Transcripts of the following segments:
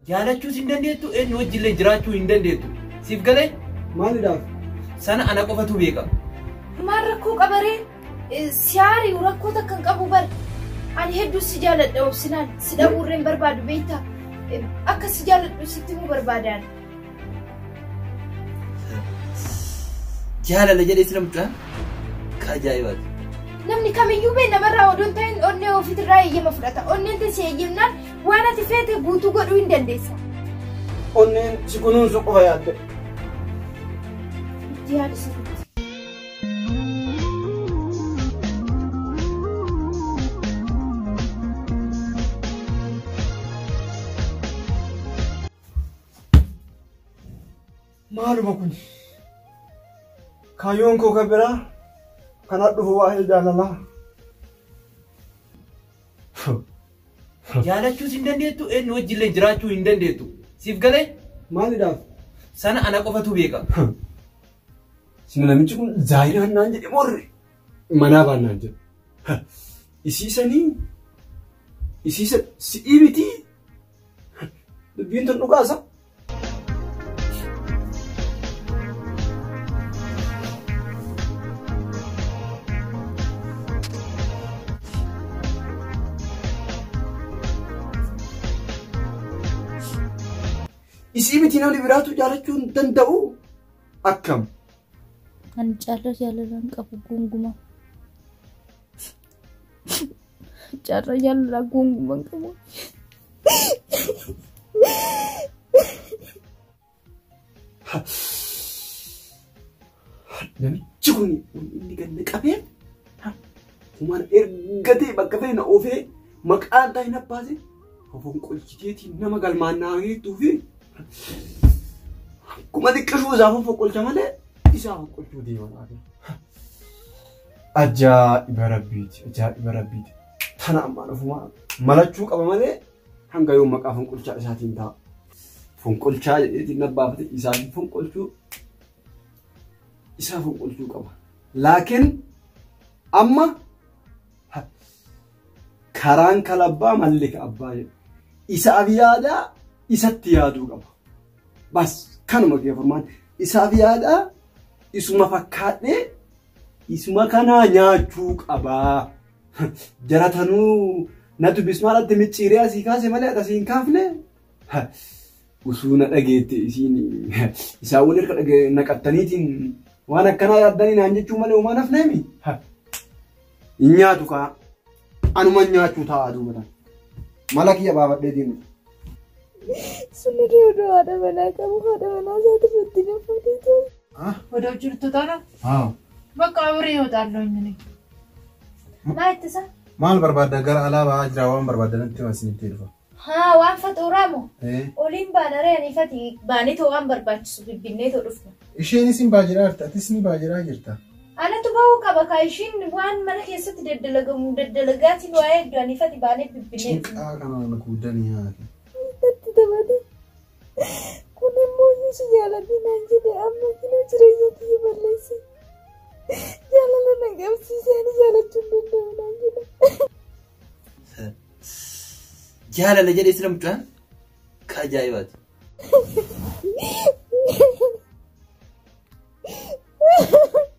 Jaalachuu hin dandeettu eenyu wajjillee jiraachuu hin dandeettu. Siif galee? Maaliidhaaf? Sana ana qofatu beeka. Maal rakkoo qabaree? Siyaari rakkoota kan qabu bar. Ani hedduu si jaaladha obsinaan. Si dhabuurreen barbaadu beektaa. Akka si jaaladhu sitti mu barbaadaan. Jaalala jedhee sira mucaa? Ka ajaa'ibaati. Namni kamiyyuu bee namarraa odoon ta'in onnee ofiitirraa eeyyama fudhata. Onneen si eeyyamnaan waan ati feete guutuu godhuu hin dandeessa. Onneen si kunuunsu qofa yaadde. Itti yaada sirriitti. Maaluma kun? Kaayyoon koo kan biraa kanaa dhufu waa'ee jaalalaa. Jaalachuu hin dandeettu eenyu wajjillee jiraachuu hin dandeettu. Siif galee? Maaliidhaaf? Sana ana qofatu beeka. Sina namichi kun zaayiraan naan jedhe morre manaa baannaan jedhu. Isiisa si'ii miti. Dubbiin tun dhugaasa. Isii miti namni biraatu jaalachuu hin danda'u akkam? Ani carra jaalalaan qabu gonkumaa. Carra jaalalaa gonkumaa qabu. Namichi kun inni ganna qabee kumaan ergatee bakka fe'e na oofee maqaan taa'in abbaase ofoon qolchiteetiin nama galmaannaa hedduu fi kuma xiqqashuu isaa foqqolcha malee isaa foqqolchuu deemaa jira. Ajaa'iba rabbiiti, ajaa'iba rabbiiti. Tana ammaan ofumaa malachuu qaba malee hanga yoo maqaa fonqolchaa isaatiin ta'a. Fonqolchaa jedheetiin nabbaafate isaatiin fonqolchuu isaa fonqolchuu qaba. Laakiin amma karaan kalabbaa malli ka abbaa jedhu. Isaaf yaadaa isatti yaaduu qaba. Bas kanuma kee furmaan isaaf yaadaa isuma fakkaadhee isuma kanaa nyaachuu qabaa. Jaratanuu natu bismaalatti micciiree asii kaase malee asii hin kaafne. Usuu na dhageette isiin isaa wal erga naqattaniitiin waan akkanaa yaaddanii naan jechuu malee uumaan hafneemi. Hin nyaatu kaa anuma nyaachuu taa'aa duubatan. Mala kiyya baafadhee deemu. Sunni dhiyoodoo haadha manaa qabu haadha manaa isaati irratti na fuudhitu. Odoo jirtu taana? Bakka aburii yoo taalloo inni. Maa ittisa? Maal barbaadda gara alaabaa jira waan barbaaddanitti masinitti dhufa. Haa waan faxuuraamu. Oliin baanaree aniifati baanitoo waan barbaachisu bibbinneetoo dhufna. Isheenis hin baajiraa jirta atis ni baajiraa jirta. Anatu bahuu qaba kaa ishiin waan mana keessatti daddalagamu daddalagaatiin waa'ee iddoo aniifati baanee bibbinneetu. Cinqaa kanaan kuudanii haati. Itti dabale. Kun immoo si jaaladhi naan jedhe amma kinoo jireenya kiyya balleesse. Jaalala na qabsiisee ani jaalachuu hin danda'u naan jedhe. Jaalala jedhee sira mucaan? Ka ajaa'ibaati.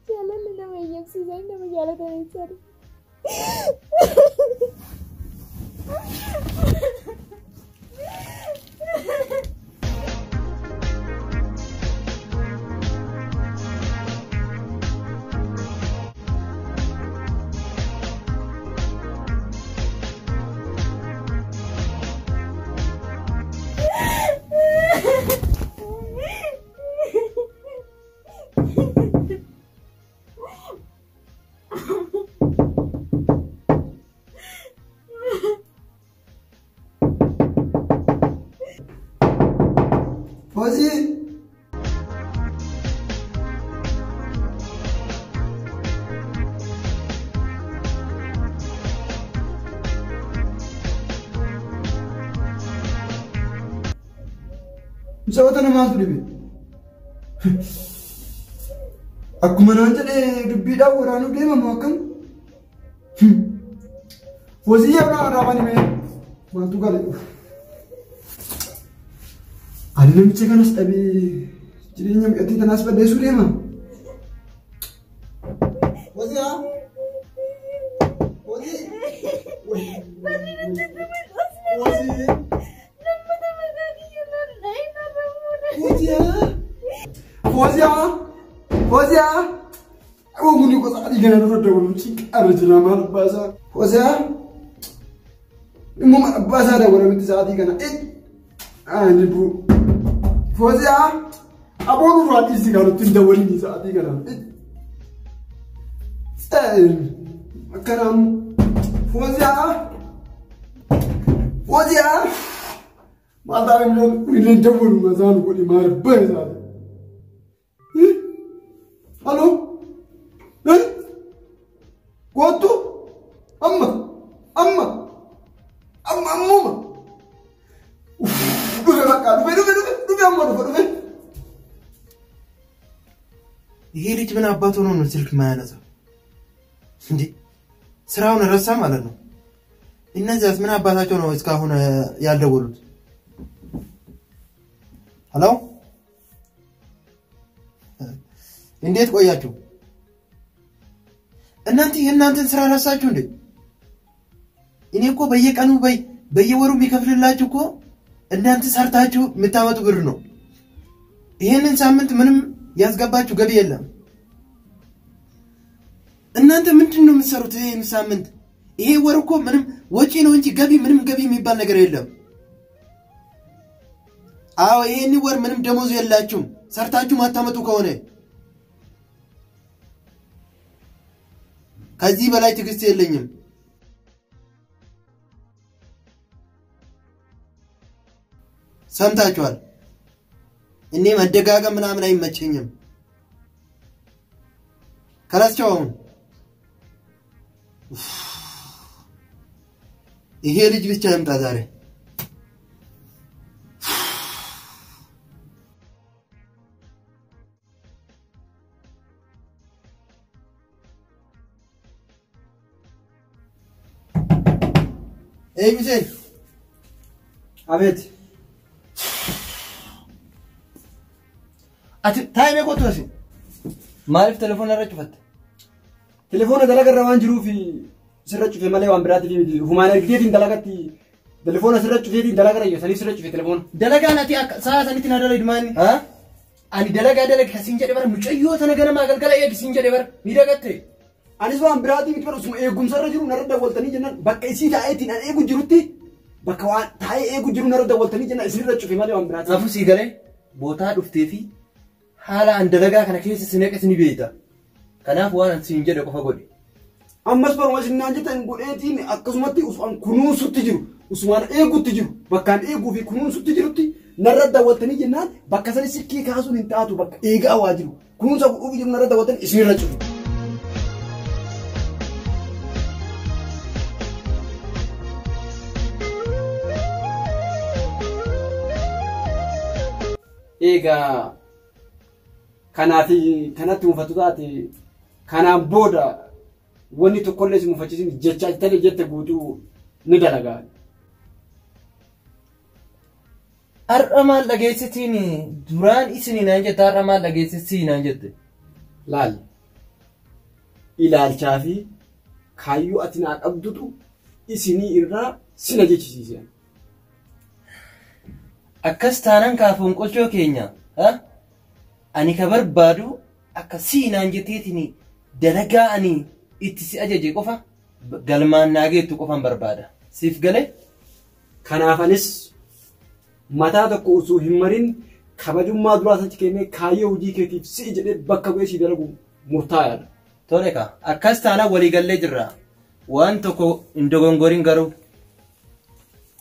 Jaalalli nama eeyyamsiisaa nama jaalatan jechaadha. Fauzi! Misaawota namaatu dhibe. Akkuma naan jedhee dubbiidhaan waraanuu deemamu akkam? Fauzii yeroo irraa banime maaltu gale? Ani namicha kanas dhabee jireenya miidhagdee tanaas balleessuu deema. Hozii Aku ni kau tak ada jalan roda belum cik ada jalan mana bahasa. Hozia, ini mana bahasa ada orang minta saat ini kan? Ni bu, Hozia, apa orang rati sih kalau tidak boleh ni saat ini kan? Makanan, Hozia, mata ini jauh mazan kau ni mana bahasa. Halo? Kuatu? Amma? ይሄ ልጅ ምን አባቱ ነው ስልክ ማያነሳው እንዴ? ስራውን ረሳ ማለት ነው። እነዚያስ ምን አባታቸው ነው እስካሁን ያልደወሉት? ሄሎ እንዴት ቆያችሁ? እናንተን ስራ ረሳችሁ እንዴ? እኔ እኮ በየቀኑ በየወሩ የሚከፍልላችሁ እኮ እናንተ ሰርታችሁ የምታመጡ ብር ነው። ይሄንን ሳምንት ምንም ያስገባችሁ ገቢ የለም። እናንተ ምንድነው የምትሰሩት ይሄን ሳምንት? ይሄ ወር እኮ ምንም ወጪ ነው እንጂ ምንም ገቢ የሚባል ነገር የለም። አዎ ይሄን ወር ምንም ደሞዝ የላችሁም ሰርታችሁ ማታመጡ ከሆነ። ከዚህ በላይ ትግስት የለኝም። ሰምታችኋል። እኔ መደጋገም ምናምን አይመቸኝም። ከላስቸው ይሄ ልጅ ብቻ ይምጣ ዛሬ። Hüseyin. Ahmet. Ati taa'imee kootu asi. Maaliif telefoona irra cufatte? Telefoona dalagarra waan jiruuf sirra cufe malee waan biraatiif humaan ergiteetiin dalagatti telefoona sirra cufeetiin dalagarra sanii sirra cufe telefoona. Dalagaan ati sa'a sanitti na dalagdu maani? Ani dalagaa kasiin jedhe bara mucayyoo tana ganamaa galgala eegisiin jedhe bara ni dagatte. Anis waan biraatiif itti barusuma eegumsarra jiru narra dawwaltanii jennaan bakka isii taa'eetiin an eegu jirutti bakka waan taa'ee eegu jiru narra dawwaltanii jennaan isinirra cufe malee waan biraatiif. Afur sii galee bootaa dhuftee fi haala an dalagaa kana keessa sineqes ni beekta. Kanaaf waan an siin jedhe qofa godhi. Ammas baruma sinnaan jettan godheetiin akkasumatti usmaan kunuunsutti jiru usmaan eegutti jiru bakkaan eeguu fi kunuunsutti jirutti narra dawwaltanii jennaan bakka sanis sikkii kaasuun hin taatu bakka eegaa waa jiru kunuunsa godhuuf jiru narra dawwaltanii isinirra cufe. Egaa kanatti mufatu taate kanaan booda wanni tokkollee si mufachiisin jecha tale jette guutuu ni dalagaa. Har'a maal dhageessitiin duraan isinii naan jette har'a maal dhageessisii naan jette? Laal ilaalchaa fi kaayyoo ati naa qabdutu isinii irraa sina jechisiise. Akkas taanaan kaafuun qochoo keenya ani ka barbaadu akka siinaan jetteetiin dalagaa ani itti si ajaje qofa galmaan naageettu qofan barbaada. Siif galee? Kanaaf anis mataa tokko osoo hin marin kabajummaa duraa sachi kennee kaayyoo hojii keetiif si jedhee bakka bu'ee si dalagu murtaa'aadha. Tole ka akkas taanaan walii gallee jirra. Waan tokko hin dogongorin garuu.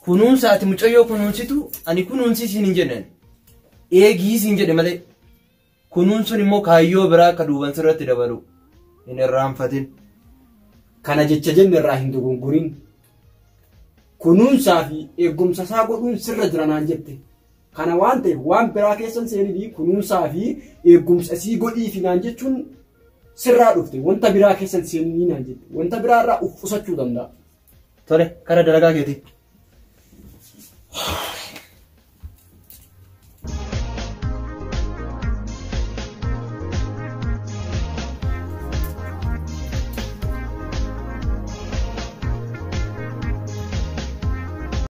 Kunuunsa ati mucayyoo kunuunsitu ani kunuunsisiin hin jenneen. Eegii siin jedhe malee. Kunuunsuun immoo kaayyoo biraa akka duuban sirratti dabalu hin irraanfatin. Kana jecha jenne irraa hin dogongorin. Kunuunsaa fi eegumsa isaa godhuun sirra jira naan jette. Kana waan ta'eef waan biraa keessan seenii kunuunsaa fi eegumsa isii godhii fi naan jechuun sirraa dhufte wanta biraa keessan seenii naan jette. Wanta biraa irraa uffisachuu danda'a. Tole kara dalagaa keeti.